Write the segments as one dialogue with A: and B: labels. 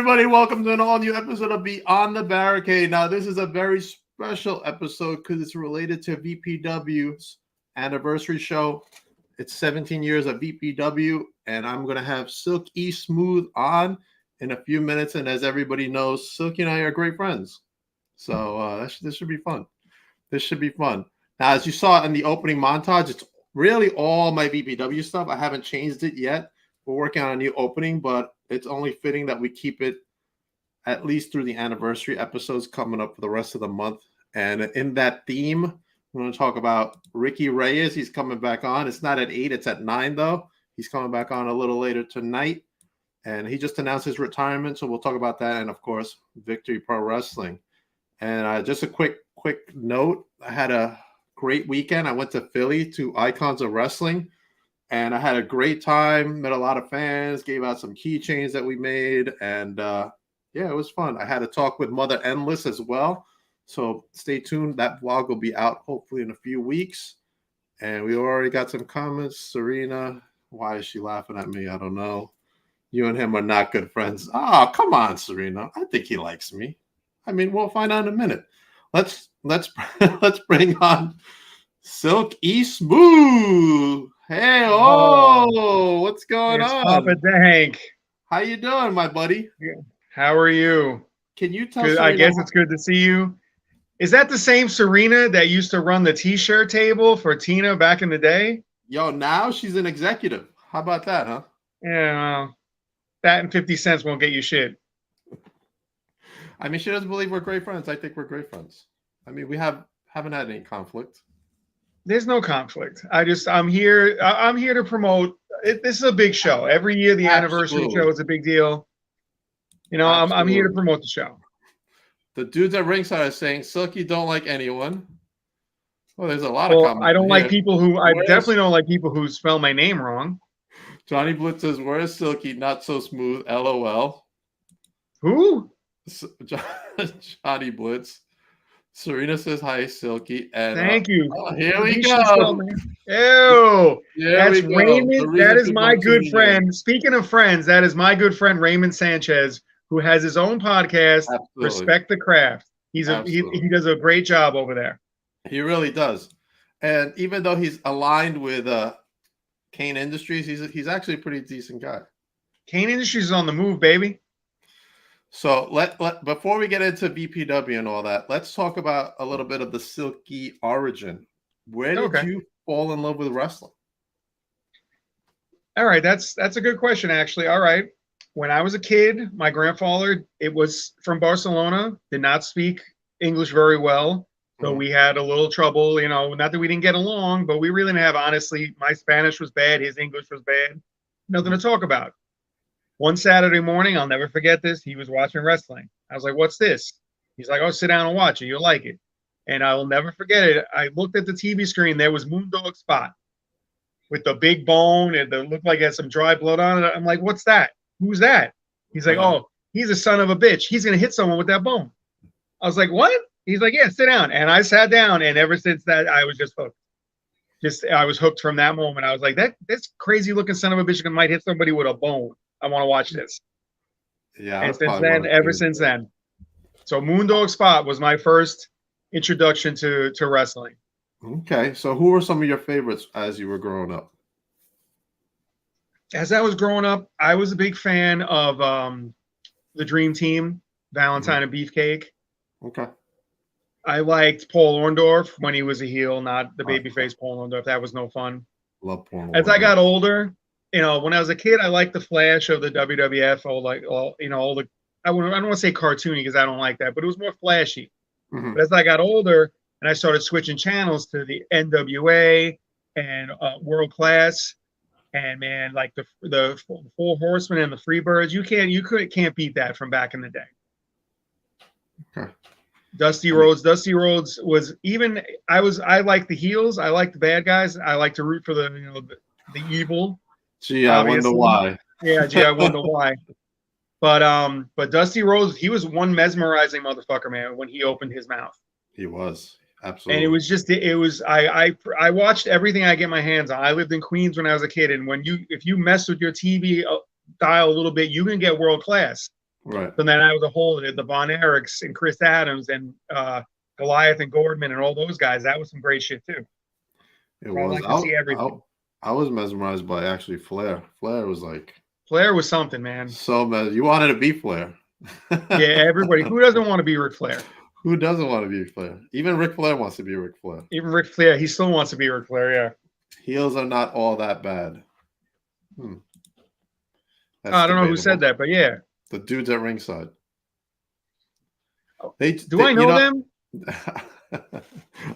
A: everybody? Welcome to an all-new episode of Beyond the Barricade. Now, this is a very special episode because it's related to VPW's anniversary show. It's 17 years of VPW, and I'm going to have Silky Smooth on in a few minutes. And as everybody knows, Silky and I are great friends. So this should be fun. This should be fun. Now, as you saw in the opening montage, it's really all my VPW stuff. I haven't changed it yet. We're working on a new opening, but it's only fitting that we keep it at least through the anniversary episodes coming up for the rest of the month. And in that theme, we're going to talk about Ricky Reyes. He's coming back on. It's not at 8, it's at 9, though. He's coming back on a little later tonight. And he just announced his retirement, so we'll talk about that. And, of course, Victory Pro Wrestling. And just a quick note, I had a great weekend. I went to Philly to Icons of Wrestling. And I had a great time, met a lot of fans, gave out some keychains that we made. And, yeah, it was fun. I had a talk with Mother Endless as well. So stay tuned. That vlog will be out hopefully in a few weeks. And we already got some comments. Serena, why is she laughing at me? I don't know. You and him are not good friends. Oh, come on, Serena. I think he likes me. I mean, we'll find out in a minute. Let's bring on Silky Smooth. Hey, what's going on?
B: Papa Dank.
A: How you doing, my buddy?
B: How are you?
A: Can you tell?
B: I guess it's good to see you. Is that the same Serena that used to run the T-shirt table for Tina back in the day?
A: Yo, now she's an executive. How about that, huh?
B: Yeah, well, that and 50 cents won't get you shit.
A: I mean, she doesn't believe we're great friends. I think we're great friends. I mean, we haven't had any conflict.
B: There's no conflict. I'm here to promote. This is a big show. Every year, the anniversary show is a big deal. You know, I'm here to promote the show.
A: The dudes at ringside are saying Silky don't like anyone. Well, there's a lot of comments.
B: I don't like people who. I definitely don't like people who spell my name wrong.
A: Johnny Blitz says, "Where's Silky? Not so smooth." LOL.
B: Who?
A: Johnny Blitz. Serena says hi, Silky. And
B: thank you.
A: Here we go.
B: Ew. That's Raymond. That is my good friend. Speaking of friends, that is my good friend Raymond Sanchez, who has his own podcast. Absolutely. Respect the Craft. He does a great job over there.
A: He really does. And even though he's aligned with Kane Industries, he's actually a pretty decent guy.
B: Kane Industries is on the move, baby.
A: So before we get into VPW and all that, let's talk about a little bit of the Silky origin. Where did you fall in love with wrestling?
B: All right, that's a good question, actually. All right. When I was a kid, my grandfather, it was from Barcelona, did not speak English very well. So we had a little trouble, you know, not that we didn't get along, but we really didn't have, honestly, my Spanish was bad, his English was bad. Nothing to talk about. One Saturday morning, I'll never forget this. He was watching wrestling. I was like, "What's this?" He's like, "Oh, sit down and watch it. You'll like it." And I will never forget it. I looked at the TV screen. There was Moondog Spot with the big bone, and it looked like it had some dry blood on it. I'm like, "What's that? Who's that?" He's like, "Oh, he's a son of a bitch. He's gonna hit someone with that bone." I was like, "What?" He's like, "Yeah, sit down." And I sat down, and ever since that, I was just hooked. I was hooked from that moment. I was like, "This crazy looking son of a bitch might hit somebody with a bone. I want to watch this."
A: Yeah.
B: And ever since then. So Moondog Spot was my first introduction to wrestling.
A: Okay. So who were some of your favorites as you were growing up?
B: As I was growing up, I was a big fan of the Dream Team, Valentine and Beefcake.
A: Okay.
B: I liked Paul Orndorff when he was a heel, not the babyface Paul Orndorff. That was no fun.
A: Love Paul Orndorff.
B: As I got older, you know, when I was a kid, I liked the flash of the WWF, I don't want to say cartoony because I don't like that, but it was more flashy. Mm-hmm. But as I got older and I started switching channels to the NWA and World Class, and man, like the Four Horsemen and the Freebirds, you can't beat that from back in the day.
A: Okay.
B: Dusty Rhodes was even. I like the heels. I like the bad guys. I like to root for the evil.
A: Gee, I wonder why.
B: Yeah, I wonder why. But Dusty Rhodes, he was one mesmerizing motherfucker, man, when he opened his mouth.
A: He was. Absolutely.
B: And it was I watched everything I get my hands on. I lived in Queens when I was a kid, and if you mess with your TV dial a little bit, you can get World Class.
A: Right.
B: So then I was a whole the Von Erichs and Chris Adams and Goliath and Gordman and all those guys. That was some great shit too.
A: It
B: I
A: was.
B: like to see everything.
A: I was mesmerized by actually Flair. Flair was like
B: Flair was something, man.
A: so you wanted to be Flair.
B: Yeah, everybody. Who doesn't want to be Ric Flair?
A: Who doesn't want to be Flair? Even Ric Flair wants to be Ric Flair.
B: Even Ric Flair, he still wants to be Ric Flair. Yeah.
A: Heels are not all that bad.
B: I don't know who said that, but yeah.
A: The dudes at ringside.
B: Do I know them?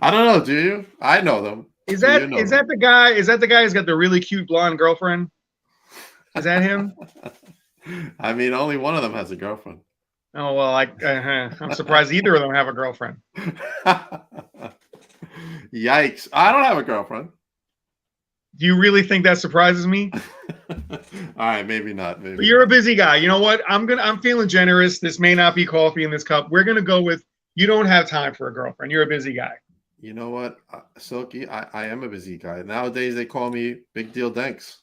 A: I don't know. Do you? I know them.
B: Is that the guy? Is that the guy who's got the really cute blonde girlfriend? Is that him?
A: I mean, only one of them has a girlfriend.
B: Oh well, I'm surprised either of them have a girlfriend.
A: Yikes! I don't have a girlfriend.
B: Do you really think that surprises me?
A: All right, maybe not. Maybe
B: but you're a busy guy. You know what? I'm feeling generous. This may not be coffee in this cup. We're gonna go with you don't have time for a girlfriend. You're a busy guy.
A: You know what, Silky? I am a busy guy. Nowadays they call me Big Deal Danks.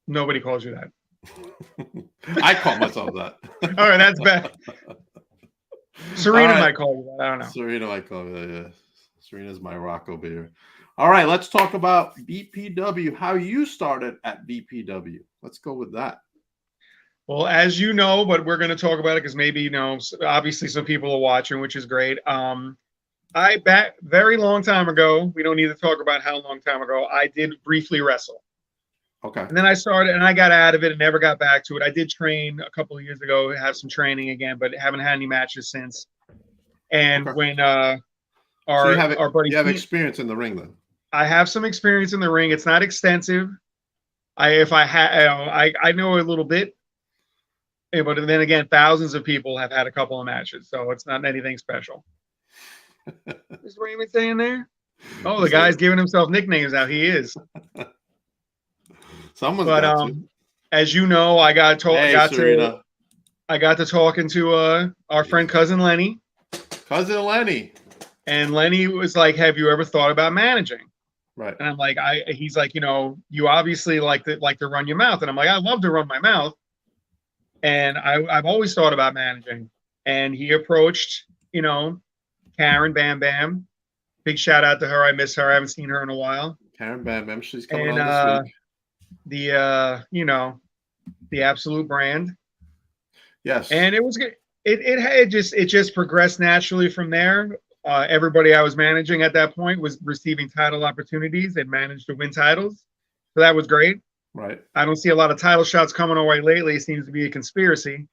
B: Nobody calls you that.
A: I call myself that.
B: All right, that's bad. Serena might call you that. I don't know.
A: Serena might call me that, yeah. Serena's my Rocco beer. All right, let's talk about BPW, how you started at BPW. Let's go with that.
B: Well, as you know, but we're going to talk about it because maybe, you know, obviously some people are watching, which is great. Very long time ago, we don't need to talk about how long time ago, I did briefly wrestle.
A: Okay.
B: And then I started and I got out of it and never got back to it. I did train a couple of years ago, have some training again, but haven't had any matches since. And when our buddy,
A: you have experience in the ring then?
B: I have some experience in the ring. It's not extensive. I know a little bit, but then again, thousands of people have had a couple of matches, so it's not anything special. Is Raymond saying there? Oh, the guy's giving himself nicknames now. He is.
A: Someone's got to.
B: As you know, I got to talking to our friend cousin Lenny.
A: Cousin Lenny.
B: And Lenny was like, "Have you ever thought about managing?"
A: Right.
B: And I'm like, he's like, you know, you obviously like to run your mouth. And I'm like, I love to run my mouth. And I've always thought about managing. And he approached, you know, Karen Bam Bam. Big shout out to her. I miss her. I haven't seen her in a while.
A: Karen Bam Bam. She's coming on this week.
B: You know, the Absolute brand.
A: Yes.
B: And it was good. It just progressed naturally from there. Everybody I was managing at that point was receiving title opportunities and managed to win titles. So that was great.
A: Right.
B: I don't see a lot of title shots coming our way lately. It seems to be a conspiracy.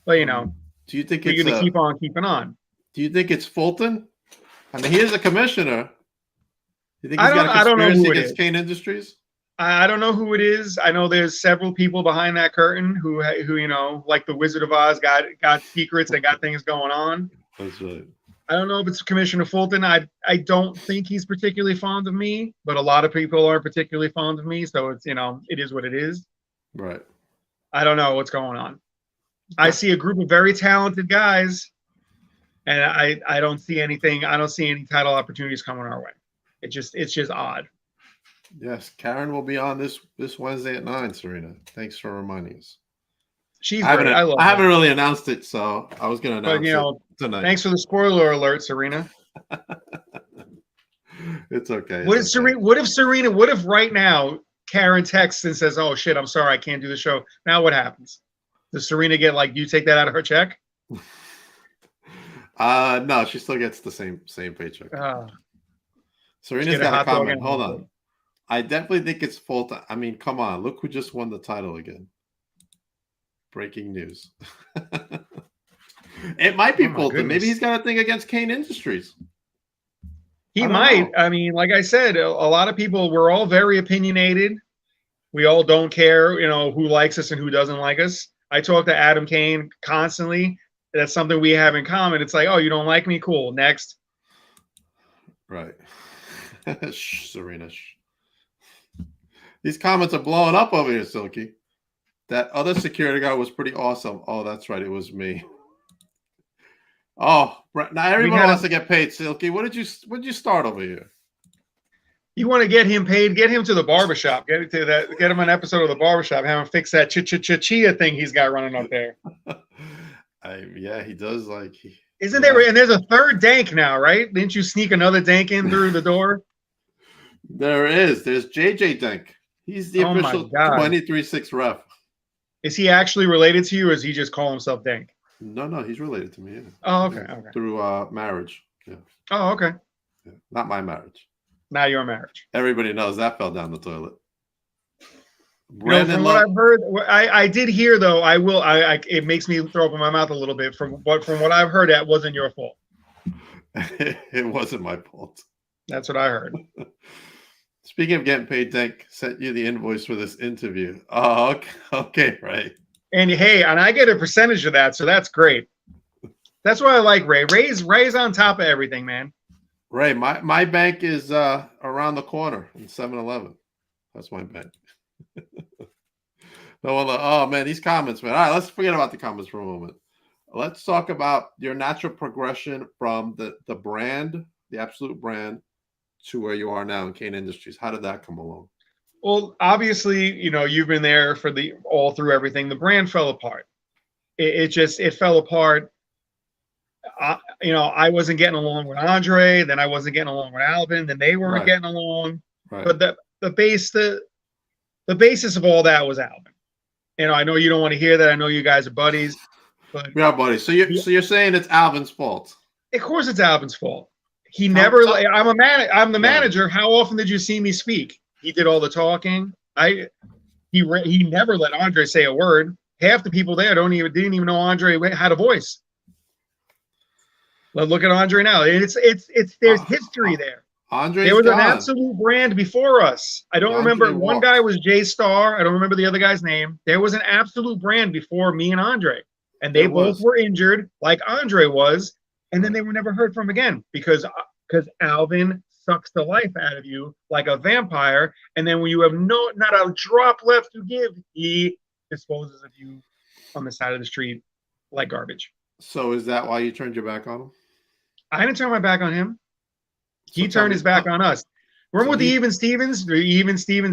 B: But, you know,
A: do you think
B: we're going to keep on keeping on?
A: Do you think it's Fulton? I mean, he is a commissioner. You think he's got a conspiracy against Kane Industries?
B: I don't know who it is. I know there's several people behind that curtain who you know, like the Wizard of Oz, got secrets and got things going on.
A: That's right.
B: I don't know if it's Commissioner Fulton. I don't think he's particularly fond of me, but a lot of people aren't particularly fond of me. So it's, you know, it is what it is.
A: Right.
B: I don't know what's going on. I see a group of very talented guys, and I don't see anything. I don't see any title opportunities coming our way. It's just odd.
A: Yes, Karen will be on this Wednesday at 9, Serena. Thanks for reminding us.
B: She's great. I
A: haven't really announced it, so I was going to announce it tonight.
B: Thanks for the spoiler alert, Serena.
A: It's okay.
B: What if right now Karen texts and says, "Oh shit, I'm sorry, I can't do the show." Now what happens? Does Serena get do you take that out of her check?
A: No, she still gets the same paycheck. Serena's got a comment. Hold on. I definitely think it's Fulton. I mean, come on. Look who just won the title again. Breaking news. It might be Fulton. Goodness. Maybe he's got a thing against Kane Industries.
B: He might. I mean, like I said, a lot of people, we're all very opinionated. We all don't care, you know, who likes us and who doesn't like us. I talk to Adam Kane constantly. That's something we have in common. It's like, oh, you don't like me? Cool. Next.
A: Right. Shh, Serena. Shh. These comments are blowing up over here, Silky. That other security guard was pretty awesome. Oh, that's right. It was me. Oh, now everyone wants to get paid, Silky. What did you start over here?
B: You want to get him paid? Get him to the barbershop. Get him an episode of the barbershop. Have him fix that chia thing he's got running up there.
A: Yeah, he does like.
B: Isn't there? And there's a third dank now, right? Didn't you sneak another dank in through the door?
A: There is. There's JJ Denk. He's the official 23-6 ref.
B: Is he actually related to you, or does he just call himself Dank?
A: No, he's related to me. Yeah.
B: Oh, okay.
A: Through marriage. Yeah.
B: Oh, okay.
A: Yeah. Not my marriage.
B: Not your marriage.
A: Everybody knows that fell down the toilet.
B: From what I've heard, I did hear though. It makes me throw up in my mouth a little bit. From what I've heard, that wasn't your fault.
A: It wasn't my fault.
B: That's what I heard.
A: Speaking of getting paid, Denk sent you the invoice for this interview. Oh, okay, Ray.
B: And hey, and I get a percentage of that, so that's great. That's why I like Ray. Ray's on top of everything, man.
A: Ray, my bank is around the corner in 7-Eleven. That's my bank. Oh man, these comments, man. All right, let's forget about the comments for a moment. Let's talk about your natural progression from the brand, the Absolute brand, to where you are now in Kane Industries. How did that come along?
B: Well, obviously, you've been there for all through everything. The brand fell apart. It fell apart. I wasn't getting along with Andre, then I wasn't getting along with Alvin, then they weren't getting along. Right. But the basis of all that was Alvin. I know you don't want to hear that. I know you guys are buddies, but
A: we are buddies. So you're saying it's Alvin's fault? Of
B: course, it's Alvin's fault. He never. I'm the manager. How often did you see me speak? He did all the talking. He never let Andre say a word. Half the people there didn't even know Andre had a voice. Look at Andre now. There's history there. There was an Absolute brand before us. I don't remember. One guy was Jay Starr. I don't remember the other guy's name. There was an Absolute brand before me and Andre, and they both were injured, like Andre was, and then they were never heard from again because Alvin sucks the life out of you like a vampire, and then when you have not a drop left to give, he disposes of you on the side of the street like garbage.
A: So is that why you turned your back on him?
B: I didn't turn my back on him. He turned his back on us. Remember what the Even Stevens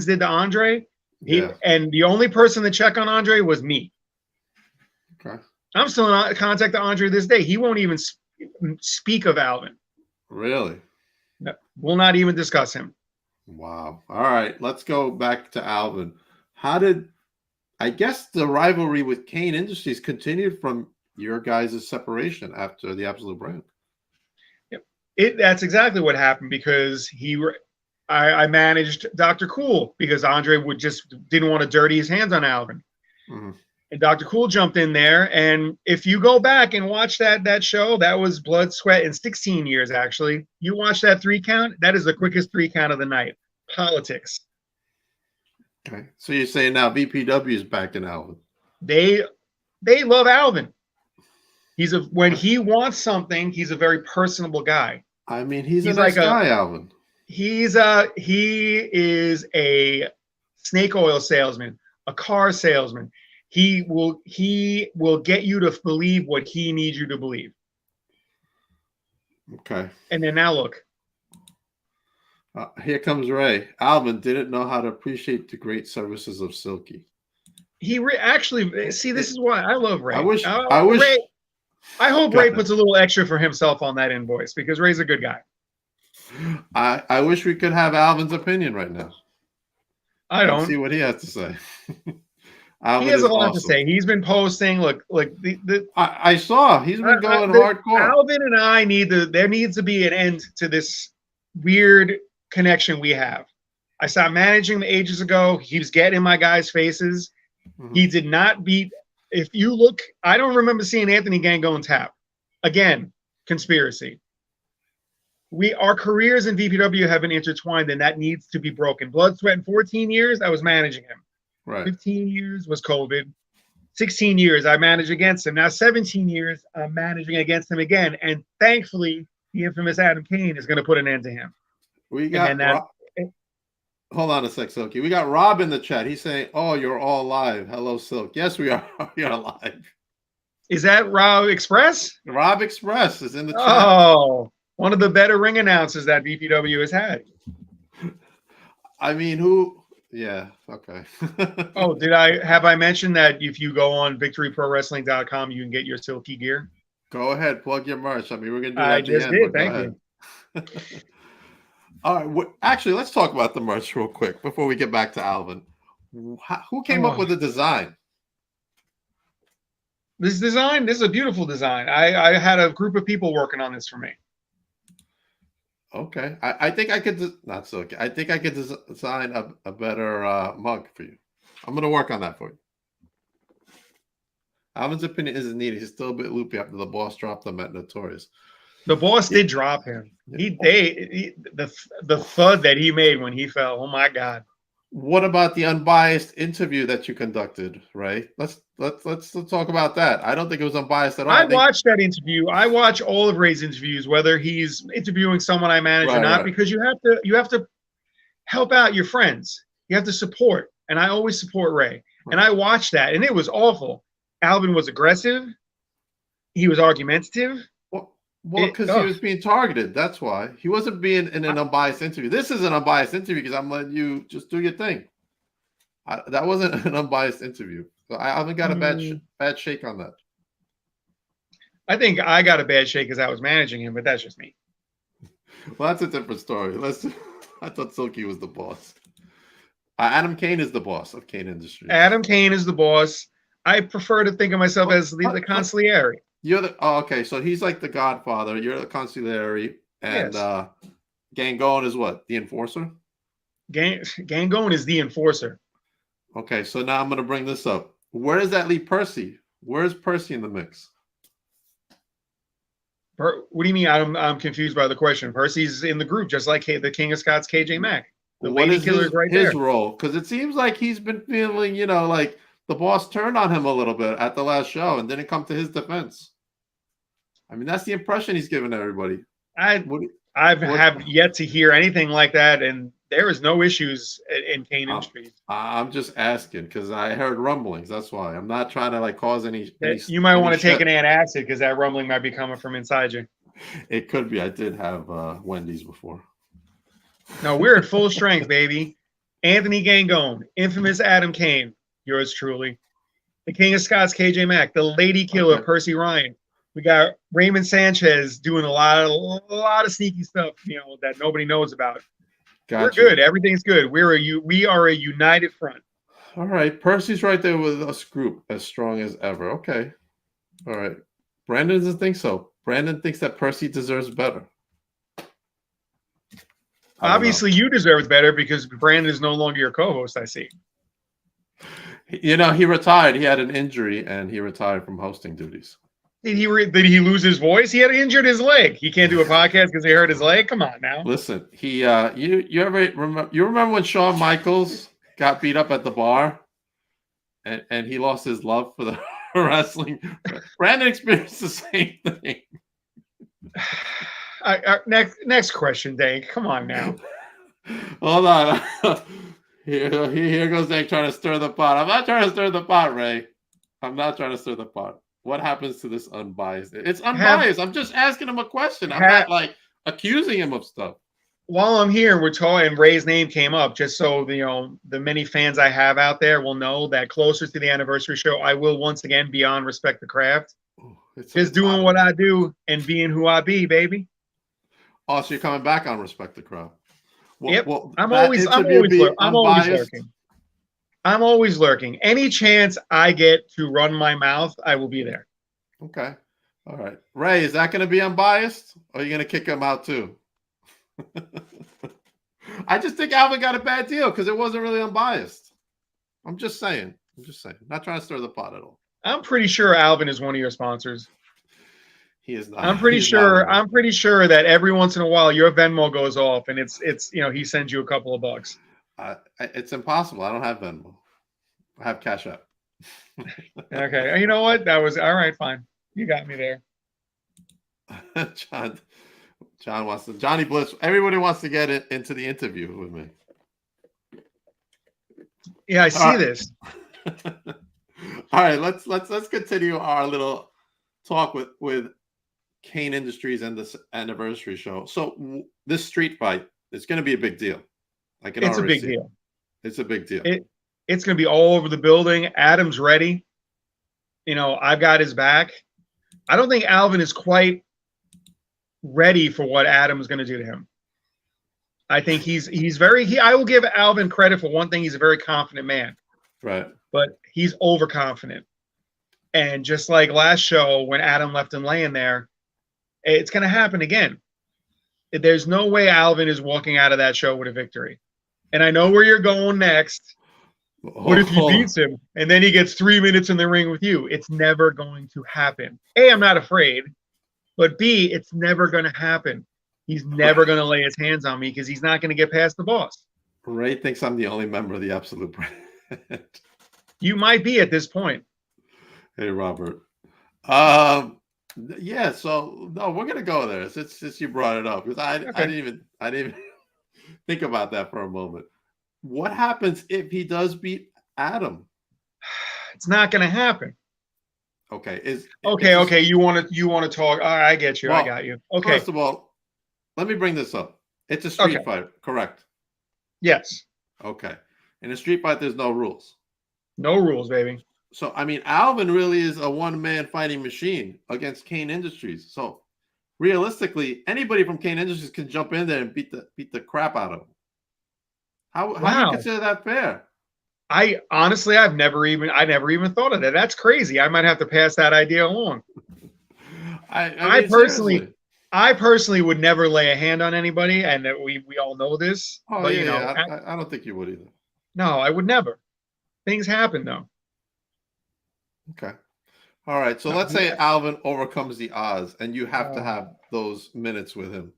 B: did to Andre? And the only person to check on Andre was me.
A: Okay.
B: I'm still in contact with Andre this day. He won't even speak of Alvin.
A: Really?
B: No, we'll not even discuss him.
A: Wow. All right. Let's go back to Alvin. I guess the rivalry with Kane Industries continued from your guys' separation after the Absolute brand.
B: That's exactly what happened because I managed Dr. Cool because Andre didn't want to dirty his hands on Alvin. Mm-hmm. And Dr. Cool jumped in there. And if you go back and watch that show, that was Blood, Sweat, and 16 years, actually. You watch that 3 count, that is the quickest 3 count of the night. Politics.
A: Okay. So you're saying now VPW is back in Alvin.
B: They love Alvin. When he wants something, he's a very personable guy.
A: I mean, he's a nice guy, Alvin.
B: He is a snake oil salesman, a car salesman. He will get you to believe what he needs you to believe.
A: Okay.
B: And then now look.
A: Here comes Ray. Alvin didn't know how to appreciate the great services of Silky.
B: Actually, see, this is why I love Ray. I hope Ray puts a little extra for himself on that invoice because Ray's a good guy.
A: I wish we could have Alvin's opinion right now.
B: I don't
A: see what he has to say.
B: He has a lot to say. He's been posting.
A: I saw he's been going hardcore.
B: Alvin and I there needs to be an end to this weird connection we have. I stopped managing the ages ago. He was getting in my guys' faces. Mm-hmm. He did not beat. If you look, I don't remember seeing Anthony Gang go and tap. Again, conspiracy. Our careers in VPW have been intertwined, and that needs to be broken. Blood, Sweat, and 14 years, I was managing him.
A: Right.
B: 15 years was COVID. 16 years, I managed against him. Now 17 years, I'm managing against him again. And thankfully, the infamous Adam Kane is going to put an end to him.
A: We got hold on a sec, Silky. We got Rob in the chat. He's saying, "Oh, you're all live. Hello, Silk." Yes, we are. We are live.
B: Is that Rob Express?
A: Rob Express is in the chat.
B: Oh, one of the better ring announcers that VPW has had.
A: I mean, who Yeah. Okay.
B: Oh, have I mentioned that if you go on victoryprowrestling.com, you can get your silky gear?
A: Go ahead, plug your merch. I mean, we're gonna do that
B: I
A: at the
B: just
A: end,
B: did.
A: but go
B: Thank
A: ahead.
B: you.
A: All right. Actually, let's talk about the merch real quick before we get back to Alvin. Who came up
B: Oh,
A: with the design?
B: this is a beautiful design. I had a group of people working on this for me.
A: Okay, I think I could not so. Okay. I think I could design a better mug for you. I'm gonna work on that for you. Alvin's opinion isn't needed. He's still a bit loopy after the boss dropped him at Notorious.
B: The boss
A: Yeah.
B: did drop him.
A: Yeah.
B: The thud that he made when he fell. Oh my God.
A: What about the unbiased interview that you conducted, Ray? Let's talk about that. I don't think it was unbiased at all.
B: I
A: I think
B: watched that interview. I watch all of Ray's interviews, whether he's interviewing someone I manage or not,
A: right.
B: because you have to help out your friends. You have to support, and I always support Ray. And I watched that, and it was awful. Alvin was aggressive. He was argumentative.
A: Well, because he was being targeted. That's why he wasn't being in an unbiased interview. This is an unbiased interview because I'm letting you just do your thing. That wasn't an unbiased interview. So I haven't got a bad shake on that.
B: I think I got a bad shake because I was managing him, but that's just me.
A: Well, that's a different story. I thought Silky was the boss. Adam Kane is the boss of Kane Industries.
B: Adam Kane is the boss. I prefer to think of myself as the consigliere.
A: You're the okay. So he's like the Godfather. You're the consigliere, and
B: Yes.
A: Gangone is what? The enforcer.
B: Gangone is the enforcer.
A: Okay, so now I'm going to bring this up. Where does that leave Percy? Where's Percy in the mix?
B: What do you mean? I'm confused by the question. Percy's in the group, just like the King of Scots, KJ Mack. The
A: what
B: lady
A: is
B: killer's right there.
A: His role? Because it seems like he's been feeling, like the boss turned on him a little bit at the last show and didn't come to his defense. I mean, that's the impression he's given everybody.
B: I have yet to hear anything like that, and there is no issues in Kane Industries.
A: I'm just asking because I heard rumblings. That's why I'm not trying to cause any.
B: You might want to take an antacid because that rumbling might be coming from inside you.
A: It could be. I did have Wendy's before.
B: No, we're at full strength, baby. Anthony Gangone, infamous Adam Kane, yours truly. The King of Scots, KJ Mack, the lady killer, Percy Ryan. We got Raymond Sanchez doing a lot of sneaky stuff, that nobody knows about. Gotcha. We're good. Everything's good. We are a united front.
A: All right. Percy's right there with us group, as strong as ever. Okay. All right. Brandon doesn't think so. Brandon thinks that Percy deserves better.
B: Obviously, you deserve better because Brandon is no longer your co-host, I see.
A: He retired. He had an injury, and he retired from hosting duties.
B: Did he lose his voice? He had injured his leg. He can't do a podcast because he hurt his leg. Come on now.
A: Listen, he you ever remember? You remember when Shawn Michaels got beat up at the bar, and he lost his love for the wrestling? Brandon experienced the same thing.
B: Next question, Dave. Come on now.
A: Hold on. Here goes Dave trying to stir the pot. I'm not trying to stir the pot, Ray. I'm not trying to stir the pot. What happens to this unbiased? It's unbiased. I'm just asking him a question. I'm not accusing him of stuff.
B: While I'm here, we're talking, and Ray's name came up, just so the many fans I have out there will know that closer to the anniversary show, I will once again be on Respect the Craft. Just doing what I do and being who I be, baby.
A: Oh, so you're coming back on Respect the Craft?
B: Yep. I'm always lurking. I'm always lurking. Any chance I get to run my mouth, I will be there.
A: Okay. All right. Ray, is that going to be unbiased? Or are you going to kick him out too? I just think Alvin got a bad deal because it wasn't really unbiased. I'm just saying. Not trying to stir the pot at all.
B: I'm pretty sure Alvin is one of your sponsors.
A: He is not.
B: I'm pretty sure that every once in a while your Venmo goes off and it's he sends you a couple of bucks.
A: It's impossible. I don't have Venmo. I have Cash App.
B: Okay. You know what? That was all right. Fine. You got me there.
A: Johnny Bliss. Everybody wants to get into the interview with me.
B: Yeah, I see this.
A: All right. Let's continue our little talk with Kane Industries and this anniversary show. So this street fight is going to be a big deal.
B: It's a big deal.
A: It's a big deal.
B: It's going to be all over the building. Adam's ready. I've got his back. I don't think Alvin is quite ready for what Adam's going to do to him. I think I will give Alvin credit for one thing. He's a very confident man.
A: Right.
B: But he's overconfident. And just like last show when Adam left him laying there, it's going to happen again. There's no way Alvin is walking out of that show with a victory. And I know where you're going next. What if he beats him and then he gets 3 minutes in the ring with you? It's never going to happen. A, I'm not afraid. But B, it's never going to happen. He's never going to lay his hands on me because he's not going to get past the boss.
A: Ray thinks I'm the only member of the Absolute Brand.
B: You might be at this point.
A: Hey, Robert. Yeah, so no, we're gonna go there since you brought it up because I didn't even think about that for a moment. What happens if he does beat Adam?
B: It's not going to happen.
A: Okay.
B: Okay. You want to talk? All right, I get you.
A: Well,
B: I got you. Okay.
A: First of all, let me bring this up. It's a street fight, correct?
B: Yes.
A: Okay. In a street fight, there's no rules.
B: No rules, baby.
A: So, I mean, Alvin really is a one-man fighting machine against Kane Industries. So, realistically, anybody from Kane Industries can jump in there and beat the crap out of him. How do you consider that fair?
B: I never even thought of that. That's crazy. I might have to pass that idea along. I personally would never lay a hand on anybody, and we all know this.
A: Oh, but, yeah, I don't think you would either.
B: No, I would never. Things happen though.
A: Okay. All right. So let's say Alvin overcomes the odds, and you have to have those minutes with him.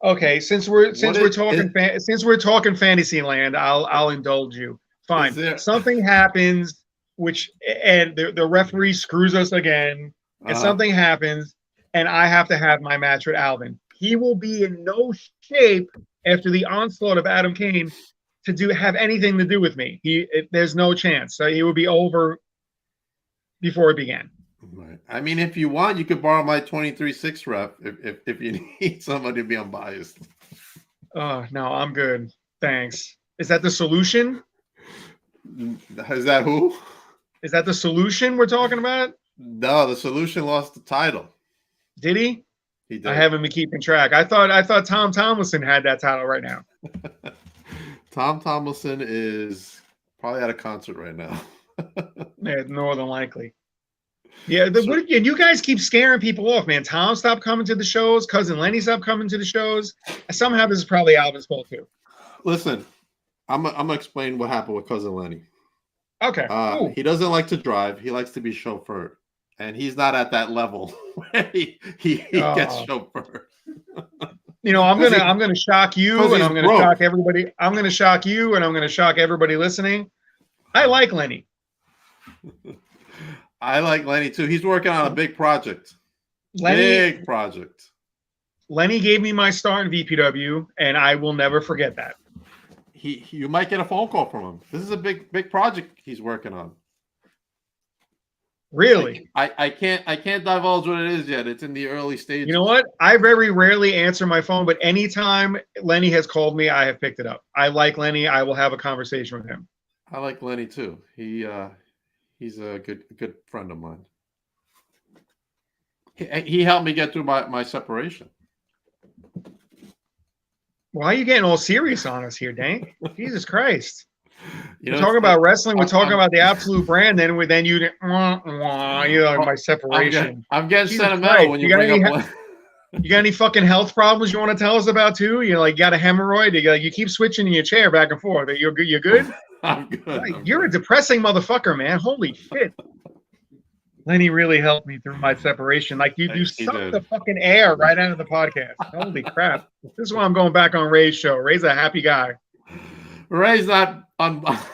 B: Okay. Since we're talking fantasy land, I'll indulge you. Fine. Something happens, and the referee screws us again, and something happens, and I have to have my match with Alvin. He will be in no shape after the onslaught of Adam Kane to have anything to do with me. There's no chance. So he would be over before it began.
A: Right. I mean, if you want, you could borrow my 23-6 rep if you need somebody to be unbiased.
B: Oh, no, I'm good. Thanks. Is that the solution?
A: Is that who?
B: Is that the solution we're talking about?
A: No, the solution lost the title.
B: Did he?
A: He did.
B: I haven't been keeping track. I thought Tom Tomlinson had that title right now.
A: Tom Tomlinson is probably at a concert right now.
B: Yeah, more than likely. Yeah, and you guys keep scaring people off, man. Tom stopped coming to the shows. Cousin Lenny stopped coming to the shows. Somehow this is probably Alvin's fault too.
A: Listen, I'm gonna explain what happened with Cousin Lenny.
B: Okay.
A: He doesn't like to drive. He likes to be chauffeured, and he's not at that level where he gets chauffeured.
B: I'm gonna shock you, and I'm gonna shock everybody. I'm gonna shock you, and I'm gonna shock everybody listening. I like Lenny.
A: I like Lenny too. He's working on a big project. Big project.
B: Lenny gave me my start in VPW, and I will never forget that.
A: You might get a phone call from him. This is a big project he's working on.
B: Really?
A: I can't divulge what it is yet. It's in the early stages.
B: You know what? I very rarely answer my phone, but anytime Lenny has called me, I have picked it up. I like Lenny. I will have a conversation with him.
A: I like Lenny too. He's a good friend of mine. He helped me get through my separation.
B: Why are you getting all serious on us here, Dank? Jesus Christ. We're talking about wrestling. We're talking about the Absolute Brand. Then my separation.
A: I'm getting sentimental when you bring up.
B: You got any fucking health problems you want to tell us about too? You got a hemorrhoid. You keep switching in your chair back and forth. You're good.
A: I'm good.
B: You're a depressing motherfucker, man. Holy shit. Lenny really helped me through my separation. Like you sucked the fucking air right out of the podcast. Holy crap. This is why I'm going back on Ray's show. Ray's a happy guy.
A: Ray's not unbiased.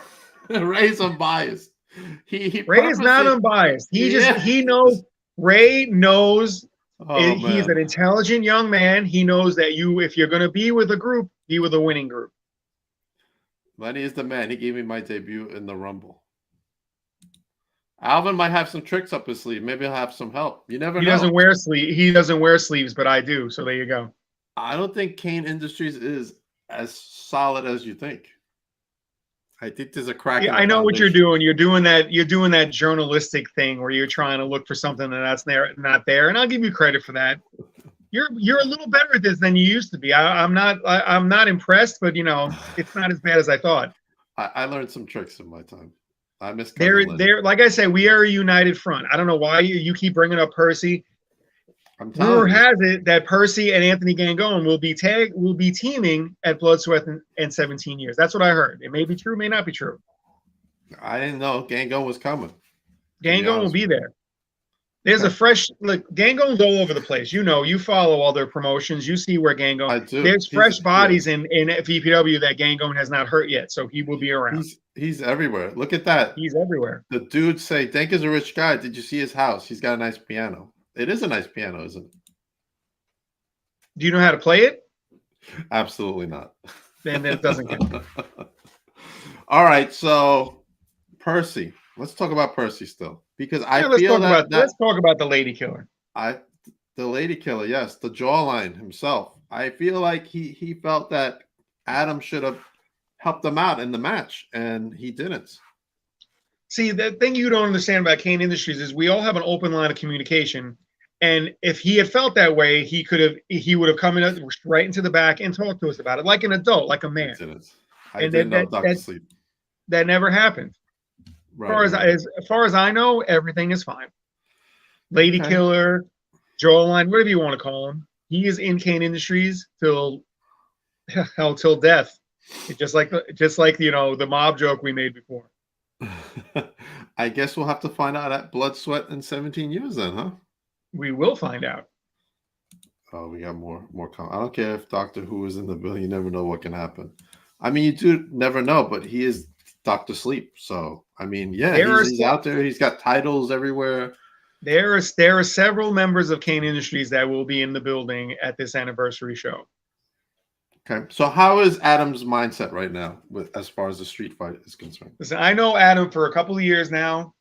A: Ray's unbiased.
B: Ray is not unbiased. He knows. Ray knows. He's an intelligent young man. He knows that if you're going to be with a group, be with a winning group.
A: Lenny is the man. He gave me my debut in the Rumble. Alvin might have some tricks up his sleeve. Maybe he'll have some help. You never know.
B: He doesn't wear sleeves, but I do. So there you go.
A: I don't think Kane Industries is as solid as you think. I think there's a crack
B: Yeah,
A: in the
B: I know what you're
A: foundation.
B: doing. You're doing that journalistic thing where you're trying to look for something that's there, not there. And I'll give you credit for that. You're a little better at this than you used to be. I'm not impressed, but it's not as bad as I thought.
A: I learned some tricks in my time. I miss Cousin Lizzie.
B: Like I say, we are a united front. I don't know why you keep bringing up Percy.
A: I'm
B: Rumor
A: telling you.
B: has it that Percy and Anthony Gangone will be teaming at Blood, Sweat, and 17 Years. That's what I heard. It may be true, may not be true.
A: I didn't know Gangone was coming.
B: Gangone will be there. There's a fresh look. Gangone's all over the place. You follow all their promotions. You see where Gangone.
A: I do.
B: There's fresh bodies in VPW that Gangone has not hurt yet, so he will be around.
A: He's everywhere. Look at that.
B: He's everywhere.
A: The dudes say, Dank is a rich guy. Did you see his house? He's got a nice piano. It is a nice piano, isn't it?
B: Do you know how to play it?
A: Absolutely not.
B: Then it doesn't count.
A: All right, so Percy. Let's talk about Percy still, because
B: let's talk about the lady killer.
A: The lady killer, yes, the jawline himself. I feel like he felt that Adam should have helped him out in the match, and he didn't.
B: See, the thing you don't understand about Kane Industries is we all have an open line of communication. And if he had felt that way, he would have come in right into the back and talked to us about it, like an adult, like a man.
A: I didn't know Dr. Sleep.
B: That never happened.
A: Right,
B: as far as I know, everything is fine. Lady killer, jawline, whatever you want to call him, he is in Kane Industries till death. Just like the mob joke we made before.
A: I guess we'll have to find out at Blood, Sweat, and 17 Years then, huh?
B: We will find out.
A: Oh, we got more. I don't care if Doctor Who is in the bill. You never know what can happen. I mean, you do never know, but he is Dr. Sleep. So, I mean, yeah, he's out there. He's got titles everywhere.
B: There are several members of Kane Industries that will be in the building at this anniversary show.
A: Okay, so how is Adam's mindset right now, as far as the street fight is concerned?
B: Listen, I know Adam for a couple of years now.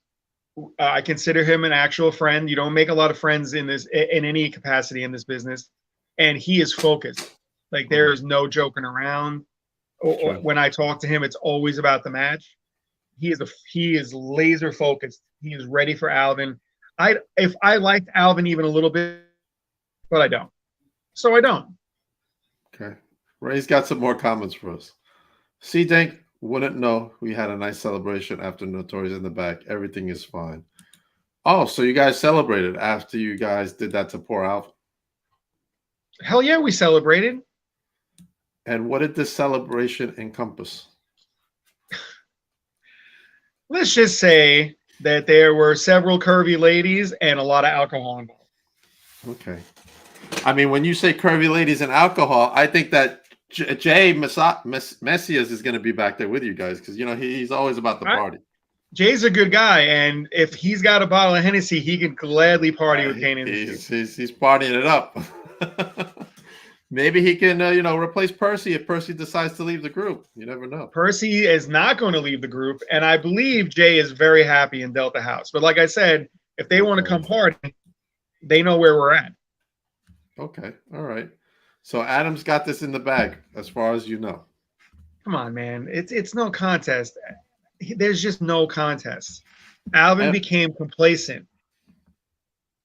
B: I consider him an actual friend. You don't make a lot of friends in any capacity in this business, and he is focused. Like there is no joking around. Or when I talk to him, it's always about the match. He is laser focused. He is ready for Alvin. If I liked Alvin even a little bit, but I don't. So I don't.
A: Okay. Ray's got some more comments for us. See, Dank, wouldn't know we had a nice celebration after Notorious in the back. Everything is fine. Oh, so you guys celebrated after you guys did that to poor Alvin?
B: Hell yeah, we celebrated.
A: And what did this celebration encompass?
B: Let's just say that there were several curvy ladies and a lot of alcohol involved.
A: Okay. I mean, when you say curvy ladies and alcohol, I think that Jay Messias is going to be back there with you guys because, he's always about the party.
B: Jay's a good guy, and if he's got a bottle of Hennessy, he can gladly party with Kane Industries.
A: He's partying it up. Maybe he can, replace Percy if Percy decides to leave the group. You never know.
B: Percy is not going to leave the group, and I believe Jay is very happy in Delta House. But like I said, if they want to come party, they know where we're at.
A: Okay. All right. So Adam's got this in the bag, as far as you know.
B: Come on, man. It's no contest. There's just no contest. Alvin became complacent.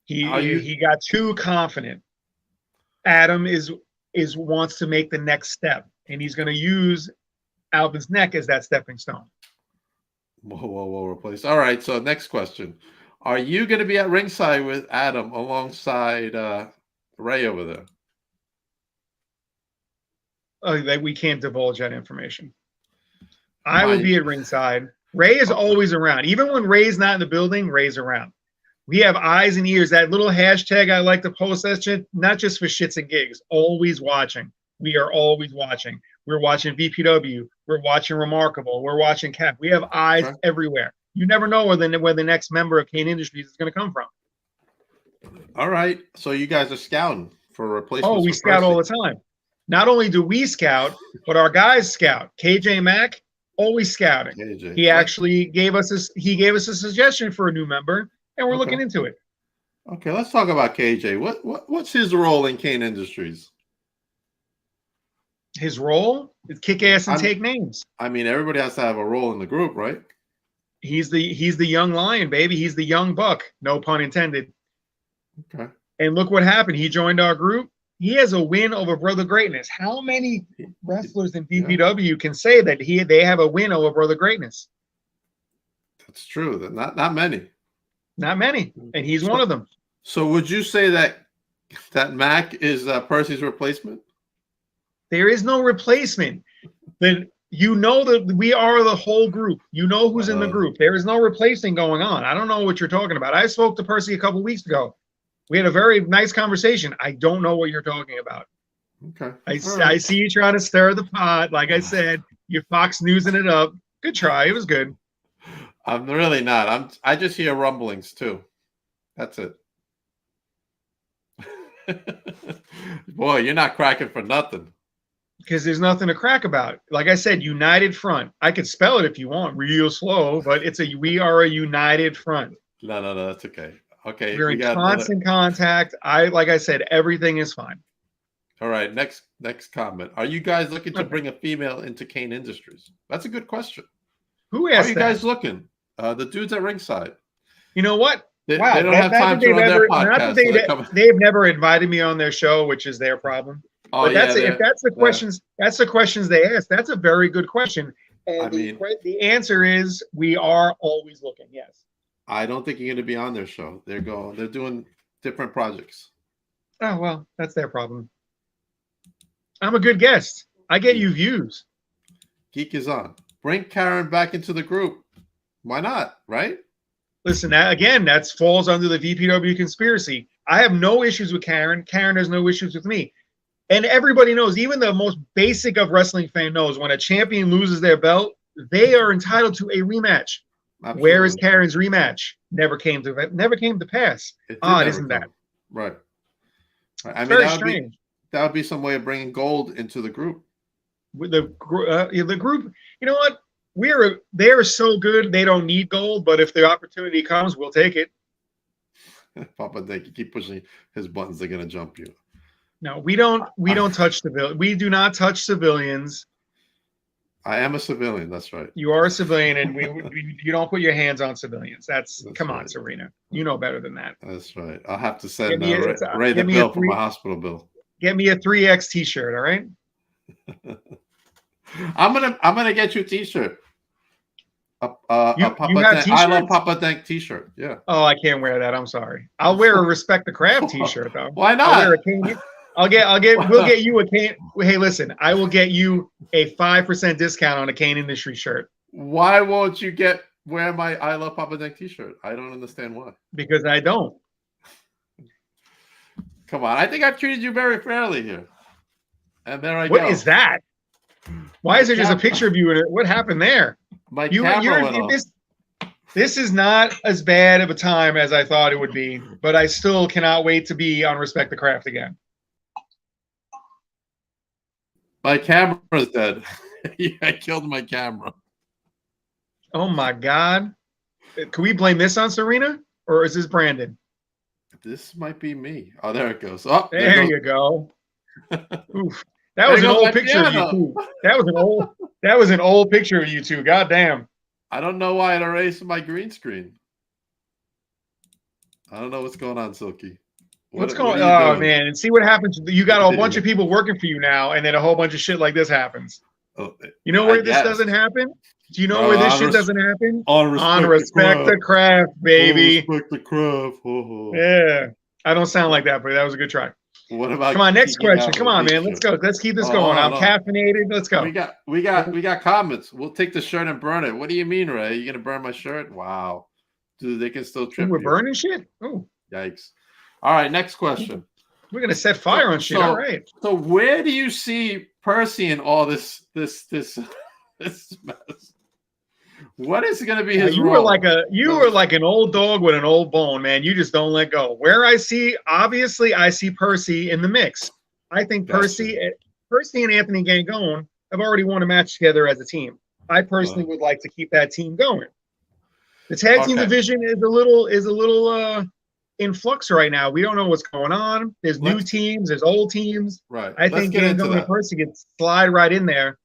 B: He got too confident. Adam wants to make the next step, and he's going to use Alvin's neck as that stepping stone.
A: Whoa, replace. All right. So next question: are you going to be at ringside with Adam alongside Ray over there?
B: That we can't divulge that information. I will be at ringside. Ray is always around. Even when Ray's not in the building, Ray's around. We have eyes and ears. That little hashtag I like to post that shit, not just for shits and gigs. Always watching. We are always watching. We're watching VPW. We're watching Remarkable. We're watching Cap. We have eyes everywhere. You never know where the next member of Kane Industries is going to come from.
A: All right. So you guys are scouting for replacements.
B: Oh, we scout all the time. Not only do we scout, but our guys scout. KJ Mack, always scouting. KJ. He actually gave us a suggestion for a new member, and we're looking into it.
A: Okay, let's talk about KJ. What's his role in Kane Industries?
B: His role is kick ass and take names.
A: I mean, everybody has to have a role in the group, right?
B: He's the young lion, baby. He's the young buck. No pun intended.
A: Okay.
B: And look what happened. He joined our group. He has a win over Brother Greatness. How many wrestlers in VPW can say that they have a win over Brother Greatness?
A: That's true. Not many.
B: Not many, and he's one of them.
A: So would you say that Mac is Percy's replacement?
B: There is no replacement. Then you know that we are the whole group. You know who's in the group. There is no replacing going on. I don't know what you're talking about. I spoke to Percy a couple weeks ago. We had a very nice conversation. I don't know what you're talking about.
A: Okay.
B: I see you trying to stir the pot. Like I said, you're Fox Newsing it up. Good try. It was good.
A: I'm really not. I just hear rumblings too. That's it. Boy, you're not cracking for nothing.
B: Because there's nothing to crack about. Like I said, united front. I could spell it if you want, real slow, but we are a united front.
A: No, that's okay. Okay.
B: We're in constant contact. Like I said, everything is fine.
A: All right. Next comment. Are you guys looking to bring a female into Kane Industries? That's a good question.
B: Who asked that?
A: Are you guys looking? The dudes at ringside.
B: You know what?
A: They don't have time to run their podcast.
B: They've never invited me on their show, which is their problem.
A: Oh,
B: but if that's the questions, that's the questions they ask. That's a very good question. And the answer is we are always looking. Yes.
A: I don't think you're going to be on their show. They're doing different projects.
B: Oh, well, that's their problem. I'm a good guest. I get you views.
A: Geek is on. Bring Karen back into the group. Why not? Right?
B: Listen, that falls under the VPW conspiracy. I have no issues with Karen. Karen has no issues with me. And everybody knows, even the most basic of wrestling fan knows, when a champion loses their belt, they are entitled to a rematch. Absolutely. Where is Karen's rematch? Never came to pass. Odd, isn't that?
A: Right. I mean,
B: very strange.
A: That would be some way of bringing gold into the group.
B: With the group, you know what? They're so good they don't need gold, but if the opportunity comes, we'll take it.
A: Papa, they keep pushing his buttons, they're gonna jump you.
B: No, we don't touch civilians. We do not touch civilians.
A: I am a civilian. That's right.
B: You are a civilian, and you don't put your hands on civilians. That's come on, Serena. You know better than that.
A: That's right. I'll have to send Ray the bill for my hospital bill.
B: Get me a 3X T-shirt. All right.
A: I'm gonna get you a T-shirt. I love Papa Dank T-shirt. Yeah.
B: Oh, I can't wear that. I'm sorry. I'll wear a Respect the Craft T-shirt though.
A: Why not?
B: We'll get you a Kane. Hey, listen, I will get you a 5% discount on a Kane Industry shirt.
A: Why won't you wear my I love Papa Dank T-shirt? I don't understand why.
B: Because I don't.
A: Come on, I think I've treated you very fairly here. And there I go.
B: What is that? Why is there just a picture of you in it? What happened there?
A: My camera went off.
B: This is not as bad of a time as I thought it would be, but I still cannot wait to be on Respect the Craft again.
A: My camera's dead. I killed my camera.
B: Oh my God. Can we blame this on Serena? Or is this Brandon?
A: This might be me. Oh, there it goes. Oh,
B: there you go. Oof. That was an old picture of you two. That was an old picture of you two. God damn.
A: I don't know why it erased my green screen. I don't know what's going on, Silky.
B: What's going on? Oh, man. And see what happens. You got a bunch of people working for you now, and then a whole bunch of shit like this happens.
A: Oh,
B: you know where this doesn't happen? Do you know where this shit doesn't happen? On Respect the Craft, baby.
A: Respect the Craft. Oh.
B: Yeah. I don't sound like that, but that was a good try.
A: What about?
B: Come on, next question. Come on, man. Let's go. Let's keep this going. I'm caffeinated. Let's go.
A: We got comments. We'll take the shirt and burn it. What do you mean, Ray? You gonna burn my shirt? Wow. Dude, they can still trip.
B: We're burning shit? Oh.
A: Yikes. All right, next question.
B: We're gonna set fire on shit. All right.
A: So where do you see Percy in all this mess? What is going to be his role?
B: You were like an old dog with an old bone, man. You just don't let go. Where I see Percy in the mix. I think Percy and Anthony Gangone have already won a match together as a team. I personally would like to keep that team going. The tag team division is a little in flux right now. We don't know what's going on. There's new teams, there's old teams.
A: Right.
B: I think Gangone and Percy can slide right in there,